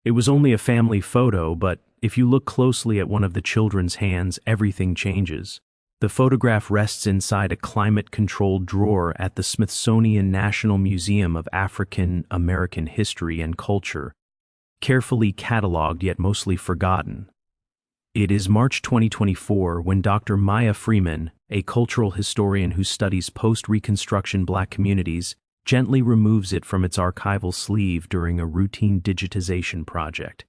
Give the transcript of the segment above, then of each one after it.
It was only a family photo, but if you look closely at one of the children's hands, everything changes. The photograph rests inside a climate-controlled drawer at the Smithsonian National Museum of African American History and Culture, carefully cataloged yet mostly forgotten. It is March 2024 when Dr. Maya Freeman, a cultural historian who studies post-Reconstruction Black communities, gently removes it from its archival sleeve during a routine digitization project.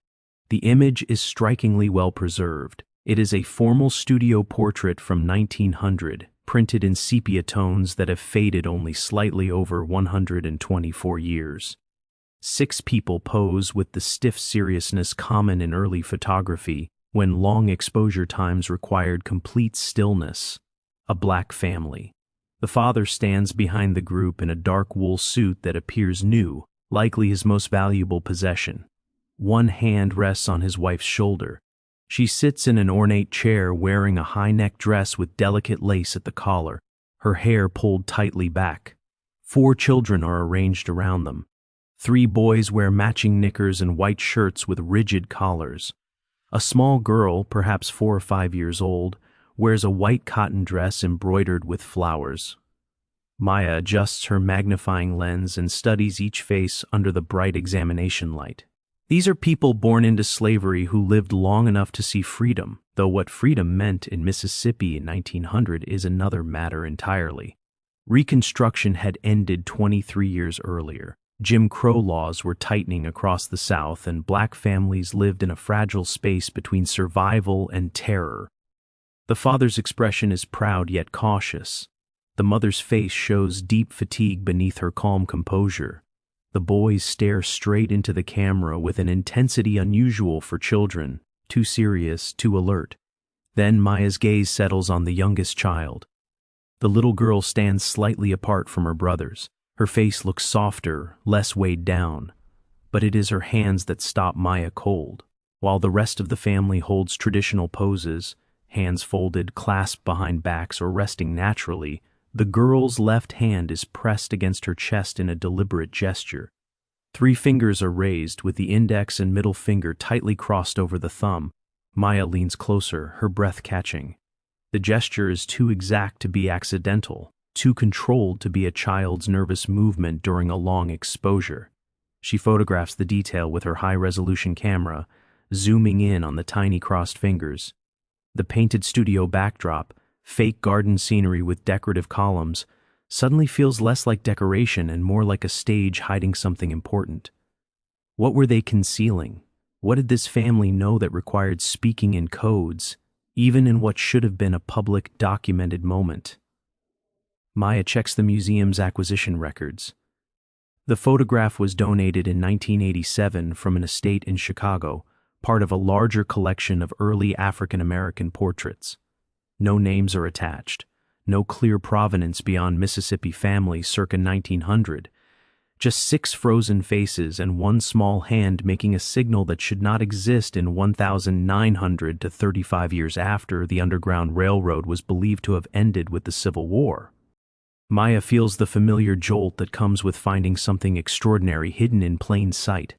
The image is strikingly well preserved. It is a formal studio portrait from 1900, printed in sepia tones that have faded only slightly over 124 years. 6 people pose with the stiff seriousness common in early photography when long exposure times required complete stillness. A black family. The father stands behind the group in a dark wool suit that appears new, likely his most valuable possession. One hand rests on his wife's shoulder. She sits in an ornate chair wearing a high-neck dress with delicate lace at the collar, her hair pulled tightly back. 4 children are arranged around them. 3 boys wear matching knickers and white shirts with rigid collars. A small girl, perhaps 4 or 5 years old, wears a white cotton dress embroidered with flowers. Maya adjusts her magnifying lens and studies each face under the bright examination light. These are people born into slavery who lived long enough to see freedom, though what freedom meant in Mississippi in 1900 is another matter entirely. Reconstruction had ended 23 years earlier. Jim Crow laws were tightening across the South, and black families lived in a fragile space between survival and terror. The father's expression is proud yet cautious. The mother's face shows deep fatigue beneath her calm composure. The boys stare straight into the camera with an intensity unusual for children, too serious, too alert. Then Maya's gaze settles on the youngest child. The little girl stands slightly apart from her brothers. Her face looks softer, less weighed down. But it is her hands that stop Maya cold. While the rest of the family holds traditional poses, hands folded, clasped behind backs, or resting naturally, the girl's left hand is pressed against her chest in a deliberate gesture. 3 fingers are raised, with the index and middle finger tightly crossed over the thumb. Maya leans closer, her breath catching. The gesture is too exact to be accidental, too controlled to be a child's nervous movement during a long exposure. She photographs the detail with her high-resolution camera, zooming in on the tiny crossed fingers. The painted studio backdrop, fake garden scenery with decorative columns, suddenly feels less like decoration and more like a stage hiding something important. What were they concealing? What did this family know that required speaking in codes, even in what should have been a public, documented moment? Maya checks the museum's acquisition records. The photograph was donated in 1987 from an estate in Chicago, part of a larger collection of early African American portraits. No names are attached, no clear provenance beyond Mississippi family circa 1900, just 6 frozen faces and one small hand making a signal that should not exist in 1900 to 35 years after the Underground Railroad was believed to have ended with the Civil War. Maya feels the familiar jolt that comes with finding something extraordinary hidden in plain sight.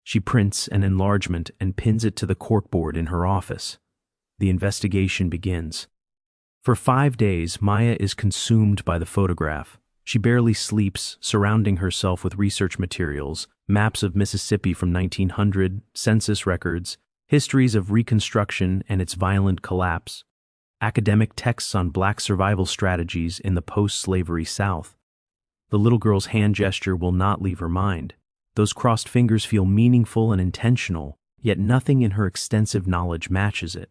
She prints an enlargement and pins it to the corkboard in her office. The investigation begins. For 5 days, Maya is consumed by the photograph. She barely sleeps, surrounding herself with research materials, maps of Mississippi from 1900, census records, histories of Reconstruction and its violent collapse, academic texts on black survival strategies in the post-slavery South. The little girl's hand gesture will not leave her mind. Those crossed fingers feel meaningful and intentional, yet nothing in her extensive knowledge matches it.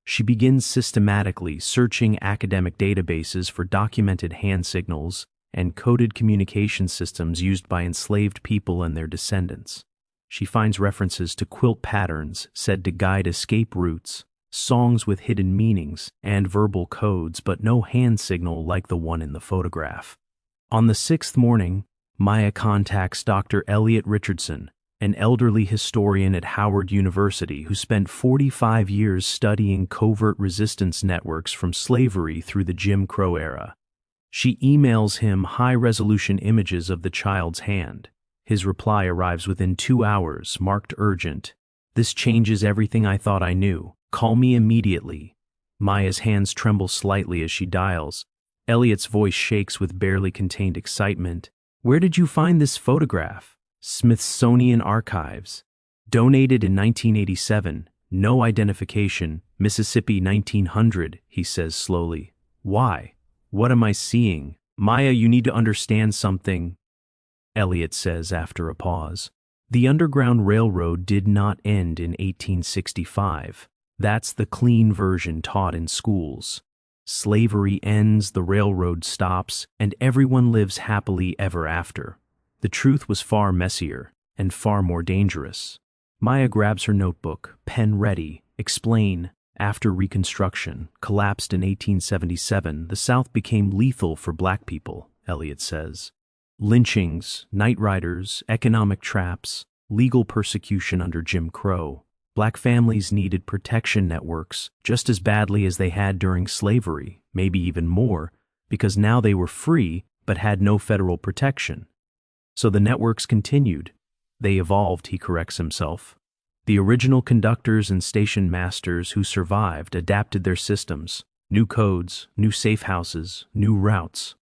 She begins systematically searching academic databases for documented hand signals and coded communication systems used by enslaved people and their descendants. She finds references to quilt patterns said to guide escape routes, songs with hidden meanings, and verbal codes, but no hand signal like the one in the photograph. On the 6th morning, Maya contacts Dr. Elliot Richardson, an elderly historian at Howard University who spent 45 years studying covert resistance networks from slavery through the Jim Crow era. She emails him high-resolution images of the child's hand. His reply arrives within 2 hours, marked urgent, This changes everything I thought I knew. Call me immediately. Maya's hands tremble slightly as she dials. Elliot's voice shakes with barely contained excitement. Where did you find this photograph? Smithsonian Archives. Donated in 1987. No identification. Mississippi 1900, he says slowly. Why? What am I seeing? Maya, you need to understand something, Elliot says after a pause. The Underground Railroad did not end in 1865. That's the clean version taught in schools. Slavery ends, the railroad stops, and everyone lives happily ever after. The truth was far messier and far more dangerous. Maya grabs her notebook, pen ready. Explain. After Reconstruction collapsed in 1877, the South became lethal for black people, Elliot says. Lynchings, night riders, economic traps, legal persecution under Jim Crow. Black families needed protection networks just as badly as they had during slavery, maybe even more, because now they were free but had no federal protection. So the networks continued. They evolved, he corrects himself. The original conductors and station masters who survived adapted their systems, new codes, new safe houses, new routes.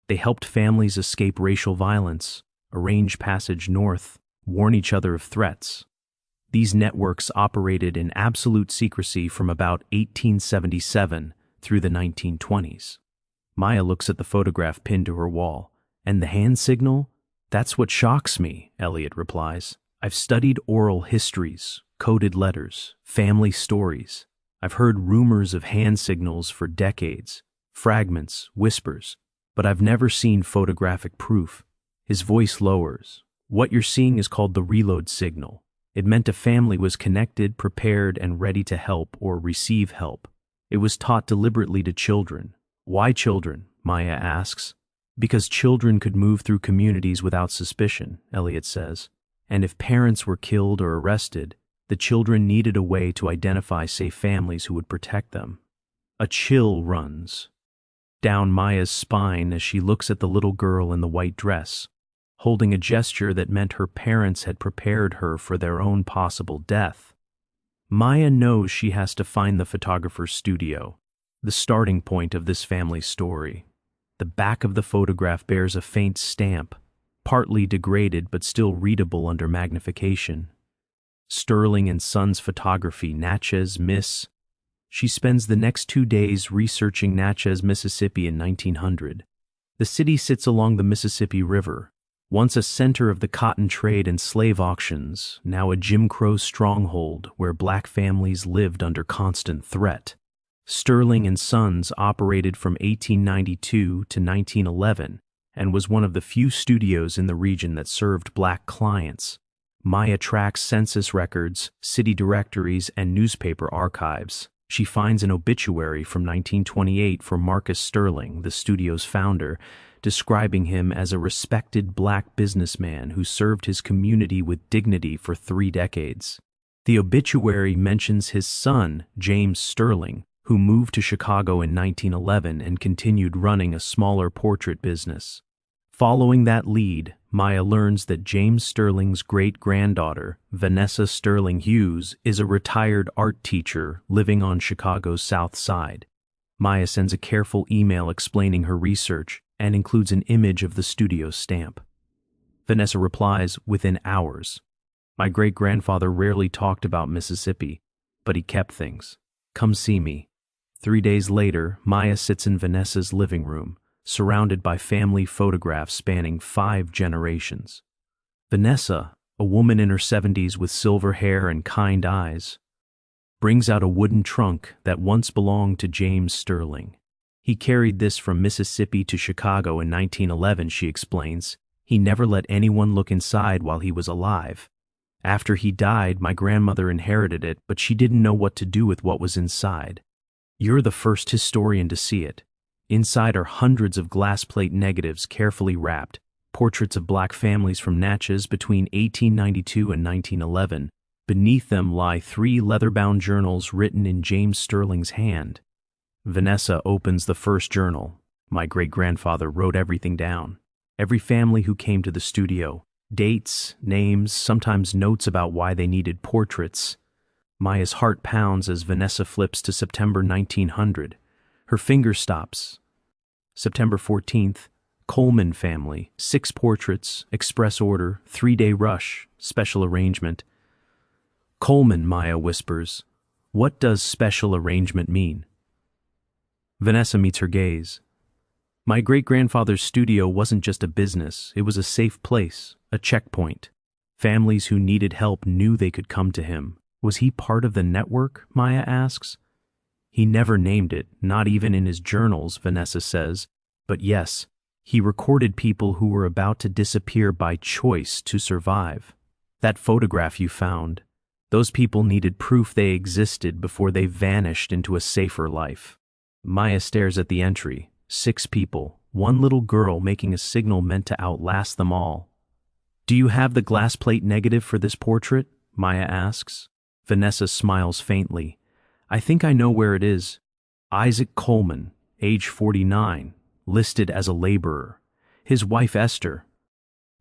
They helped families escape racial violence, arrange passage north, warn each other of threats. These networks operated in absolute secrecy from about 1877 through the 1920s. Maya looks at the photograph pinned to her wall. And the hand signal? That's what shocks me, Elliot replies. I've studied oral histories, coded letters, family stories. I've heard rumors of hand signals for decades, fragments, whispers, but I've never seen photographic proof. His voice lowers. What you're seeing is called the reload signal. It meant a family was connected, prepared, and ready to help or receive help. It was taught deliberately to children. Why children? Maya asks. Because children could move through communities without suspicion, Elliot says. And if parents were killed or arrested, the children needed a way to identify safe families who would protect them. A chill runs down Maya's spine as she looks at the little girl in the white dress, holding a gesture that meant her parents had prepared her for their own possible death. Maya knows she has to find the photographer's studio, the starting point of this family's story. The back of the photograph bears a faint stamp, partly degraded but still readable under magnification. Sterling and Sons Photography, Natchez, Miss. She spends the next 2 days researching Natchez, Mississippi in 1900. The city sits along the Mississippi River, once a center of the cotton trade and slave auctions, now a Jim Crow stronghold where black families lived under constant threat. Sterling and Sons operated from 1892 to 1911 and was one of the few studios in the region that served black clients. Maya tracks census records, city directories, and newspaper archives. She finds an obituary from 1928 for Marcus Sterling, the studio's founder, describing him as a respected black businessman who served his community with dignity for 3 decades. The obituary mentions his son, James Sterling, who moved to Chicago in 1911 and continued running a smaller portrait business. Following that lead, Maya learns that James Sterling's great-granddaughter, Vanessa Sterling Hughes, is a retired art teacher living on Chicago's South Side. Maya sends a careful email explaining her research and includes an image of the studio stamp. Vanessa replies within hours. My great-grandfather rarely talked about Mississippi, but he kept things. Come see me. 3 days later, Maya sits in Vanessa's living room, surrounded by family photographs spanning 5 generations. Vanessa, a woman in her 70s with silver hair and kind eyes, brings out a wooden trunk that once belonged to James Sterling. He carried this from Mississippi to Chicago in 1911, she explains. He never let anyone look inside while he was alive. After he died, my grandmother inherited it, but she didn't know what to do with what was inside. You're the first historian to see it. Inside are hundreds of glass plate negatives carefully wrapped, portraits of black families from Natchez between 1892 and 1911. Beneath them lie 3 leather-bound journals written in James Sterling's hand. Vanessa opens the first journal. My great-grandfather wrote everything down. Every family who came to the studio. Dates, names, sometimes notes about why they needed portraits. Maya's heart pounds as Vanessa flips to September 1900. Her finger stops. September 14th, Coleman family, 6 portraits, express order, 3-day rush, special arrangement. Coleman, Maya whispers. What does special arrangement mean? Vanessa meets her gaze. My great-grandfather's studio wasn't just a business, it was a safe place, a checkpoint. Families who needed help knew they could come to him. Was he part of the network, Maya asks. He never named it, not even in his journals, Vanessa says. But yes, he recorded people who were about to disappear by choice to survive. That photograph you found, those people needed proof they existed before they vanished into a safer life. Maya stares at the entry. 6 people, 1 little girl making a signal meant to outlast them all. Do you have the glass plate negative for this portrait? Maya asks. Vanessa smiles faintly. I think I know where it is. Isaac Coleman, age 49, listed as a laborer. His wife Esther,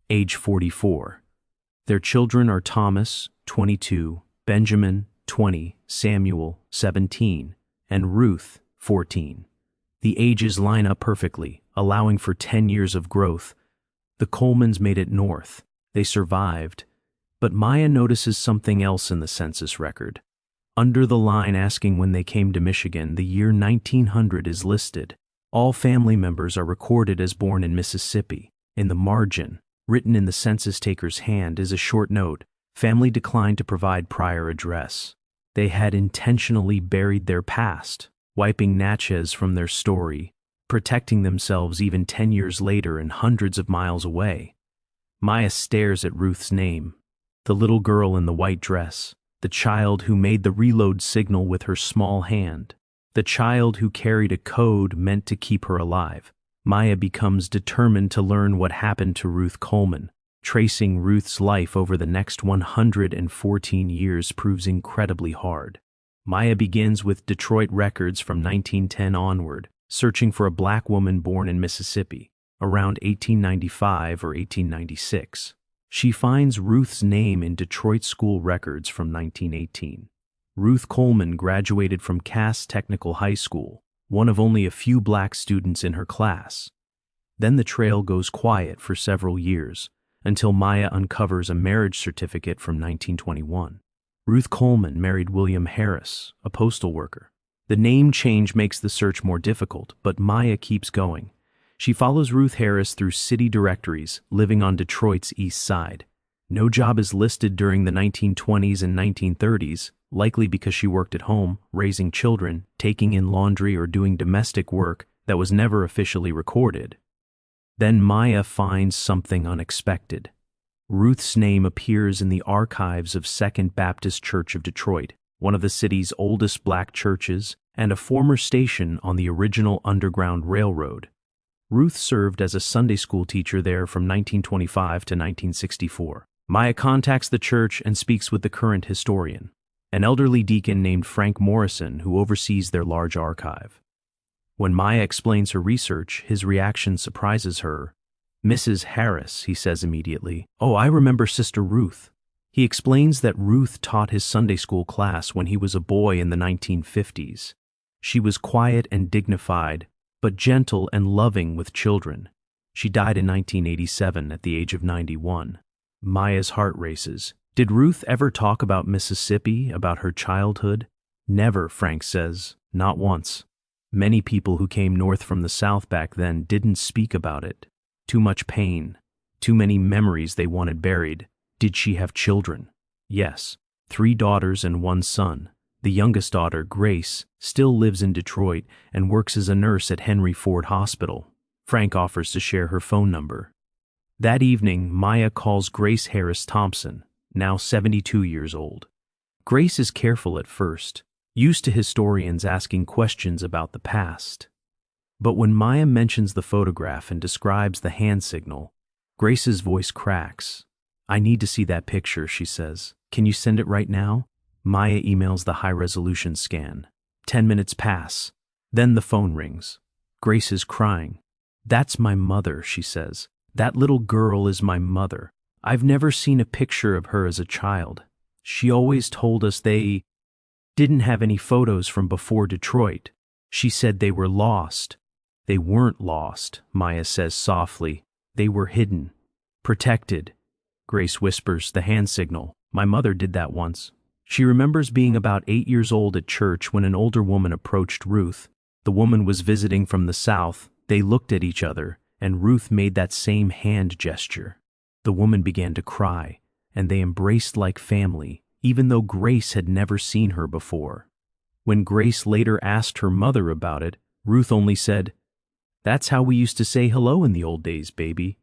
age 44. Their children are Thomas, 22, Benjamin, 20, Samuel, 17, and Ruth, 14. The ages line up perfectly, allowing for 10 years of growth. The Colemans made it north. They survived. But Maya notices something else in the census record. Under the line asking when they came to Michigan, the year 1900 is listed. All family members are recorded as born in Mississippi. In the margin, written in the census taker's hand, is a short note. Family declined to provide prior address. They had intentionally buried their past, wiping Natchez from their story, protecting themselves even 10 years later and hundreds of miles away. Maya stares at Ruth's name. The little girl in the white dress, the child who made the reload signal with her small hand, the child who carried a code meant to keep her alive. Maya becomes determined to learn what happened to Ruth Coleman. Tracing Ruth's life over the next 114 years proves incredibly hard. Maya begins with Detroit records from 1910 onward, searching for a black woman born in Mississippi, around 1895 or 1896. She finds Ruth's name in Detroit school records from 1918. Ruth Coleman graduated from Cass Technical High School, one of only a few black students in her class. Then the trail goes quiet for several years, until Maya uncovers a marriage certificate from 1921. Ruth Coleman married William Harris, a postal worker. The name change makes the search more difficult, but Maya keeps going. She follows Ruth Harris through city directories, living on Detroit's east side. No job is listed during the 1920s and 1930s, likely because she worked at home, raising children, taking in laundry, or doing domestic work that was never officially recorded. Then Maya finds something unexpected. Ruth's name appears in the archives of Second Baptist Church of Detroit, one of the city's oldest black churches and a former station on the original Underground Railroad. Ruth served as a Sunday school teacher there from 1925 to 1964. Maya contacts the church and speaks with the current historian, an elderly deacon named Frank Morrison who oversees their large archive. When Maya explains her research, his reaction surprises her. Mrs. Harris, he says immediately. Oh, I remember Sister Ruth. He explains that Ruth taught his Sunday school class when he was a boy in the 1950s. She was quiet and dignified, but gentle and loving with children. She died in 1987 at the age of 91. Maya's heart races. Did Ruth ever talk about Mississippi, about her childhood? Never, Frank says. Not once. Many people who came north from the South back then didn't speak about it. Too much pain. Too many memories they wanted buried. Did she have children? Yes. 3 daughters and 1 son. The youngest daughter, Grace, still lives in Detroit and works as a nurse at Henry Ford Hospital. Frank offers to share her phone number. That evening, Maya calls Grace Harris Thompson, now 72 years old. Grace is careful at first, used to historians asking questions about the past. But when Maya mentions the photograph and describes the hand signal, Grace's voice cracks. I need to see that picture, she says. Can you send it right now? Maya emails the high-resolution scan. 10 minutes pass. Then the phone rings. Grace is crying. That's my mother, she says. That little girl is my mother. I've never seen a picture of her as a child. She always told us Didn't have any photos from before Detroit. She said they were lost. They weren't lost, Maya says softly. They were hidden. Protected. Grace whispers, the hand signal. My mother did that once. She remembers being about 8 years old at church when an older woman approached Ruth. The woman was visiting from the south. They looked at each other, and Ruth made that same hand gesture. The woman began to cry, and they embraced like family, even though Grace had never seen her before. When Grace later asked her mother about it, Ruth only said, "That's how we used to say hello in the old days, baby."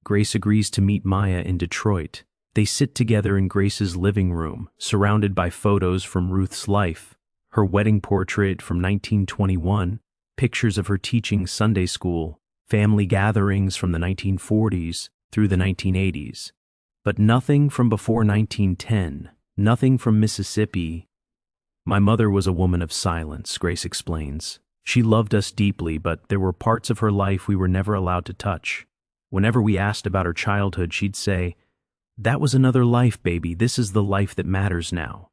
Grace agrees to meet Maya in Detroit. They sit together in Grace's living room, surrounded by photos from Ruth's life, her wedding portrait from 1921, pictures of her teaching Sunday school, family gatherings from the 1940s through the 1980s. But nothing from before 1910, nothing from Mississippi. My mother was a woman of silence, Grace explains. She loved us deeply, but there were parts of her life we were never allowed to touch. Whenever we asked about her childhood, she'd say, "That was another life, baby. This is the life that matters now."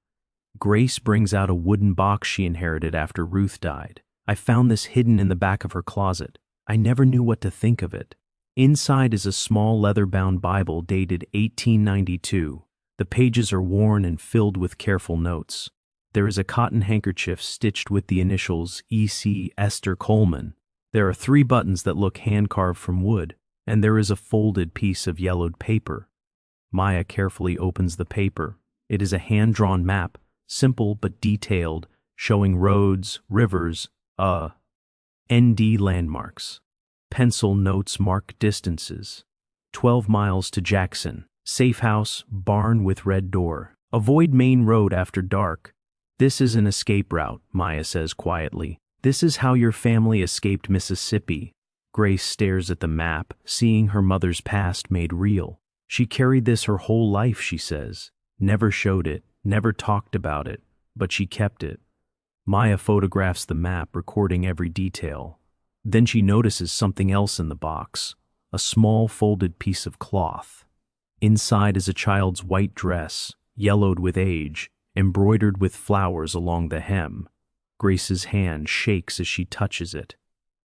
Grace brings out a wooden box she inherited after Ruth died. I found this hidden in the back of her closet. I never knew what to think of it. Inside is a small leather-bound Bible dated 1892. The pages are worn and filled with careful notes. There is a cotton handkerchief stitched with the initials E.C. Esther Coleman. There are 3 buttons that look hand-carved from wood, and there is a folded piece of yellowed paper. Maya carefully opens the paper. It is a hand-drawn map, simple but detailed, showing roads, rivers, ND landmarks. Pencil notes mark distances. 12 miles to Jackson. Safe house, barn with red door. Avoid main road after dark. This is an escape route, Maya says quietly. This is how your family escaped Mississippi. Grace stares at the map, seeing her mother's past made real. She carried this her whole life, she says. Never showed it, never talked about it, but she kept it. Maya photographs the map, recording every detail. Then she notices something else in the box, a small folded piece of cloth. Inside is a child's white dress, yellowed with age, embroidered with flowers along the hem. Grace's hand shakes as she touches it.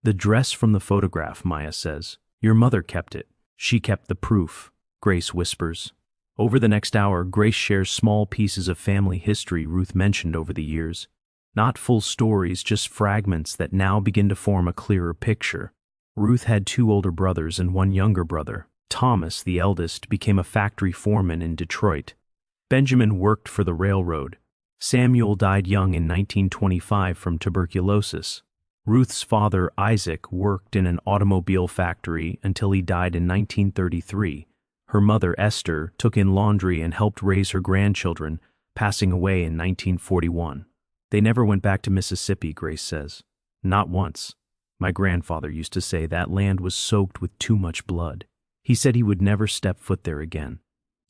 The dress from the photograph, Maya says. Your mother kept it. She kept the proof, Grace whispers. Over the next hour, Grace shares small pieces of family history Ruth mentioned over the years. Not full stories, just fragments that now begin to form a clearer picture. Ruth had 2 older brothers and 1 younger brother. Thomas, the eldest, became a factory foreman in Detroit. Benjamin worked for the railroad. Samuel died young in 1925 from tuberculosis. Ruth's father, Isaac, worked in an automobile factory until he died in 1933. Her mother, Esther, took in laundry and helped raise her grandchildren, passing away in 1941. They never went back to Mississippi, Grace says. Not once. My grandfather used to say that land was soaked with too much blood. He said he would never step foot there again.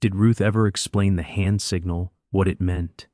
Did Ruth ever explain the hand signal, what it meant?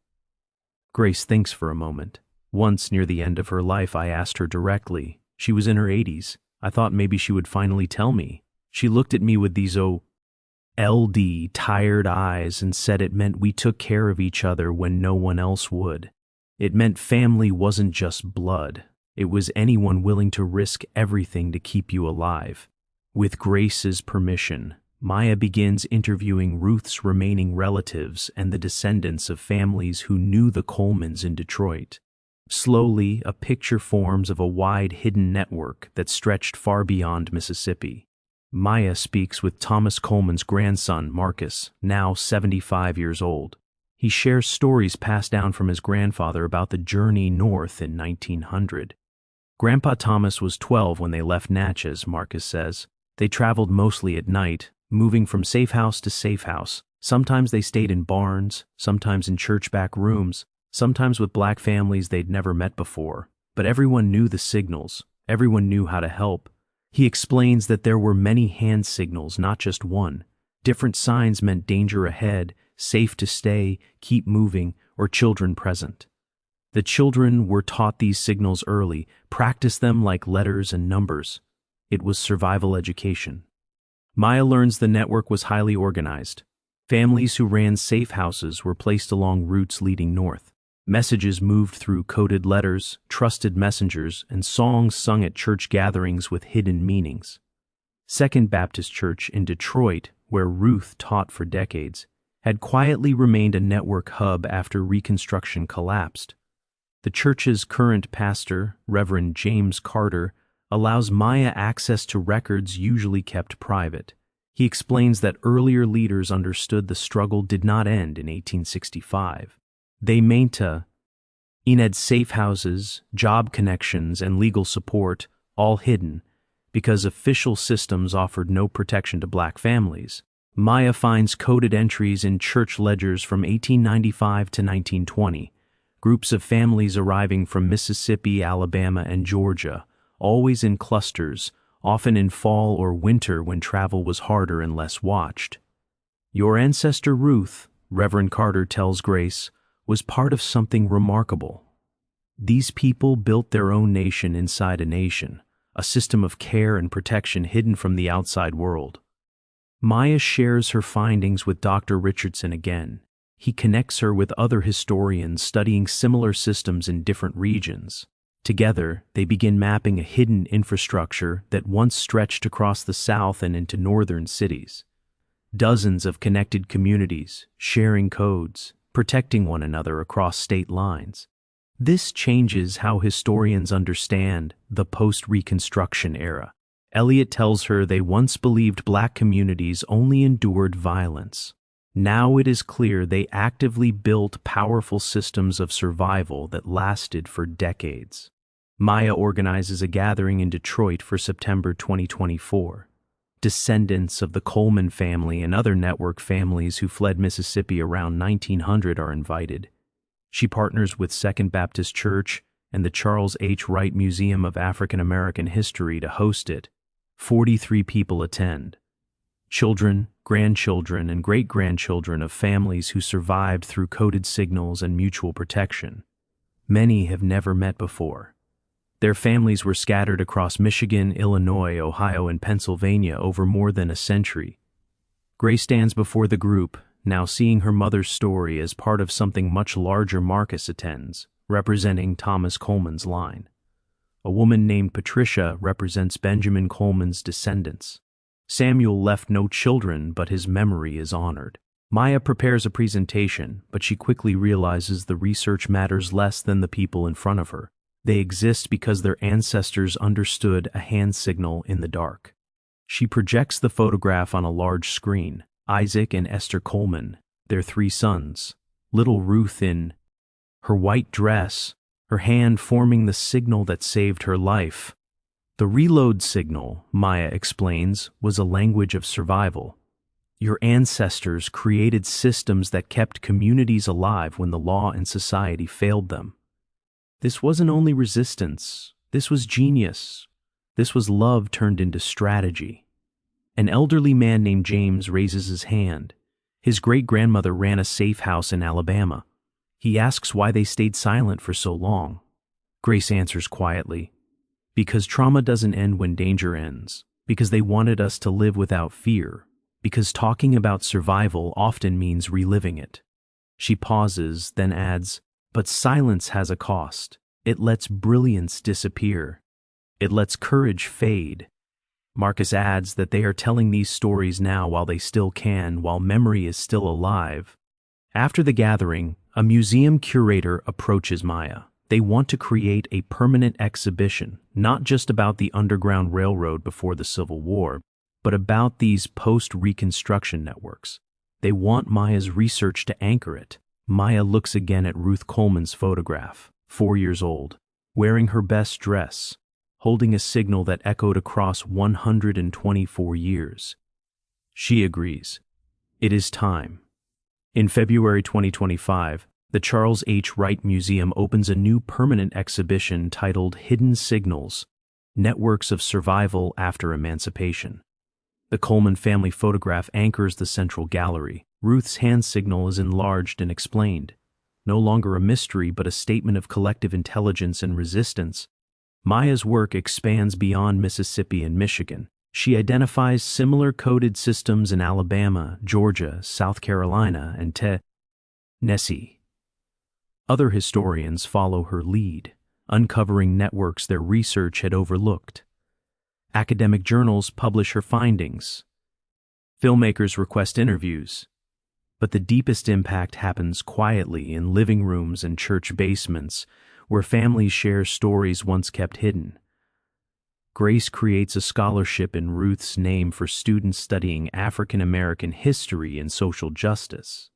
Grace thinks for a moment. Once, near the end of her life, I asked her directly. She was in her 80s. I thought maybe she would finally tell me. She looked at me with these LD tired eyes and said it meant we took care of each other when no one else would. It meant family wasn't just blood. It was anyone willing to risk everything to keep you alive. With Grace's permission, Maya begins interviewing Ruth's remaining relatives and the descendants of families who knew the Colemans in Detroit. Slowly, a picture forms of a wide hidden network that stretched far beyond Mississippi. Maya speaks with Thomas Coleman's grandson, Marcus, now 75 years old. He shares stories passed down from his grandfather about the journey north in 1900. Grandpa Thomas was 12 when they left Natchez, Marcus says. They traveled mostly at night, moving from safe house to safe house. Sometimes they stayed in barns, sometimes in church back rooms, sometimes with black families they'd never met before. But everyone knew the signals. Everyone knew how to help. He explains that there were many hand signals, not just one. Different signs meant danger ahead, safe to stay, keep moving, or children present. The children were taught these signals early, practiced them like letters and numbers. It was survival education. Maya learns the network was highly organized. Families who ran safe houses were placed along routes leading north. Messages moved through coded letters, trusted messengers, and songs sung at church gatherings with hidden meanings. Second Baptist Church in Detroit, where Ruth taught for decades, had quietly remained a network hub after Reconstruction collapsed. The church's current pastor, Reverend James Carter, allows Maya access to records usually kept private. He explains that earlier leaders understood the struggle did not end in 1865. They maintained safe houses, job connections, and legal support, all hidden, because official systems offered no protection to black families. Maya finds coded entries in church ledgers from 1895 to 1920, groups of families arriving from Mississippi, Alabama, and Georgia, always in clusters, often in fall or winter when travel was harder and less watched. Your ancestor Ruth, Reverend Carter tells Grace, was part of something remarkable. These people built their own nation inside a nation, a system of care and protection hidden from the outside world. Maya shares her findings with Dr. Richardson again. He connects her with other historians studying similar systems in different regions. Together, they begin mapping a hidden infrastructure that once stretched across the South and into northern cities. Dozens of connected communities, sharing codes, protecting one another across state lines. This changes how historians understand the post-Reconstruction era. Elliot tells her they once believed black communities only endured violence. Now it is clear they actively built powerful systems of survival that lasted for decades. Maya organizes a gathering in Detroit for September 2024. Descendants of the Coleman family and other network families who fled Mississippi around 1900 are invited. She partners with Second Baptist Church and the Charles H. Wright Museum of African American History to host it. 43 people attend. Children, grandchildren, and great-grandchildren of families who survived through coded signals and mutual protection. Many have never met before. Their families were scattered across Michigan, Illinois, Ohio, and Pennsylvania over more than a century. Grace stands before the group, now seeing her mother's story as part of something much larger. Marcus attends, representing Thomas Coleman's line. A woman named Patricia represents Benjamin Coleman's descendants. Samuel left no children, but his memory is honored. Maya prepares a presentation, but she quickly realizes the research matters less than the people in front of her. They exist because their ancestors understood a hand signal in the dark. She projects the photograph on a large screen. Isaac and Esther Coleman, their 3 sons. Little Ruth in her white dress, her hand forming the signal that saved her life. The reload signal, Maya explains, was a language of survival. Your ancestors created systems that kept communities alive when the law and society failed them. This wasn't only resistance, this was genius. This was love turned into strategy. An elderly man named James raises his hand. His great-grandmother ran a safe house in Alabama. He asks why they stayed silent for so long. Grace answers quietly, because trauma doesn't end when danger ends, because they wanted us to live without fear, because talking about survival often means reliving it. She pauses, then adds, but silence has a cost. It lets brilliance disappear. It lets courage fade. Marcus adds that they are telling these stories now while they still can, while memory is still alive. After the gathering, a museum curator approaches Maya. They want to create a permanent exhibition, not just about the Underground Railroad before the Civil War, but about these post-Reconstruction networks. They want Maya's research to anchor it. Maya looks again at Ruth Coleman's photograph, 4 years old, wearing her best dress, holding a signal that echoed across 124 years. She agrees. It is time. In February 2025, the Charles H. Wright Museum opens a new permanent exhibition titled Hidden Signals, Networks of Survival After Emancipation. The Coleman family photograph anchors the central gallery. Ruth's hand signal is enlarged and explained. No longer a mystery, but a statement of collective intelligence and resistance. Maya's work expands beyond Mississippi and Michigan. She identifies similar coded systems in Alabama, Georgia, South Carolina, and Tennessee. Other historians follow her lead, uncovering networks their research had overlooked. Academic journals publish her findings. Filmmakers request interviews. But the deepest impact happens quietly in living rooms and church basements, where families share stories once kept hidden. Grace creates a scholarship in Ruth's name for students studying African American history and social justice.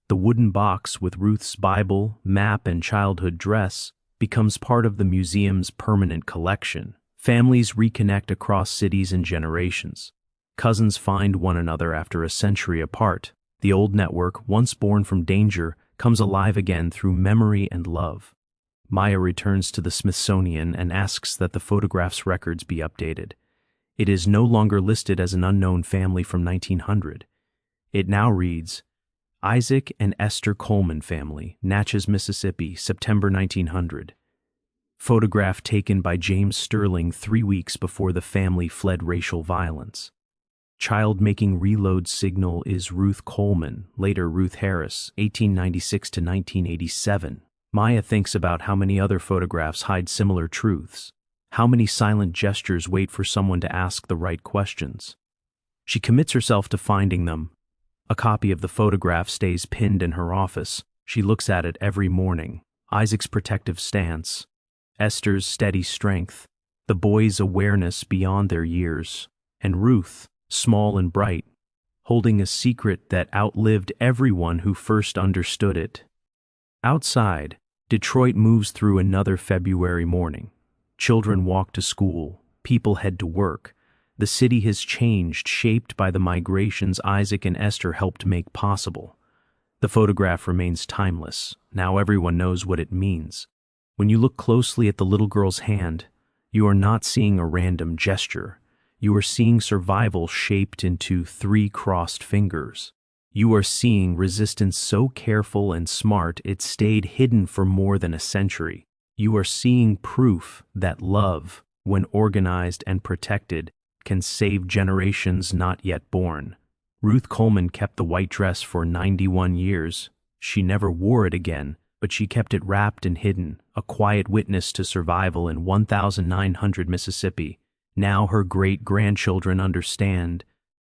The wooden box with Ruth's Bible, map, and childhood dress becomes part of the museum's permanent collection. Families reconnect across cities and generations. Cousins find one another after a century apart. The old network, once born from danger, comes alive again through memory and love. Maya returns to the Smithsonian and asks that the photograph's records be updated. It is no longer listed as an unknown family from 1900. It now reads, Isaac and Esther Coleman family, Natchez, Mississippi, September 1900. Photograph taken by James Sterling 3 weeks before the family fled racial violence. Child making reload signal is Ruth Coleman, later Ruth Harris, 1896 to 1987. Maya thinks about how many other photographs hide similar truths. How many silent gestures wait for someone to ask the right questions? She commits herself to finding them. A copy of the photograph stays pinned in her office. She looks at it every morning. Isaac's protective stance, Esther's steady strength, the boys' awareness beyond their years, and Ruth, small and bright, holding a secret that outlived everyone who first understood it. Outside, Detroit moves through another February morning. Children walk to school, people head to work. The city has changed, shaped by the migrations Isaac and Esther helped make possible. The photograph remains timeless. Now everyone knows what it means. When you look closely at the little girl's hand, you are not seeing a random gesture. You are seeing survival shaped into 3 crossed fingers. You are seeing resistance so careful and smart it stayed hidden for more than a century. You are seeing proof that love, when organized and protected, can save generations not yet born. Ruth Coleman kept the white dress for 91 years. She never wore it again, but she kept it wrapped and hidden, a quiet witness to survival in 1900 Mississippi. Now her great-grandchildren understand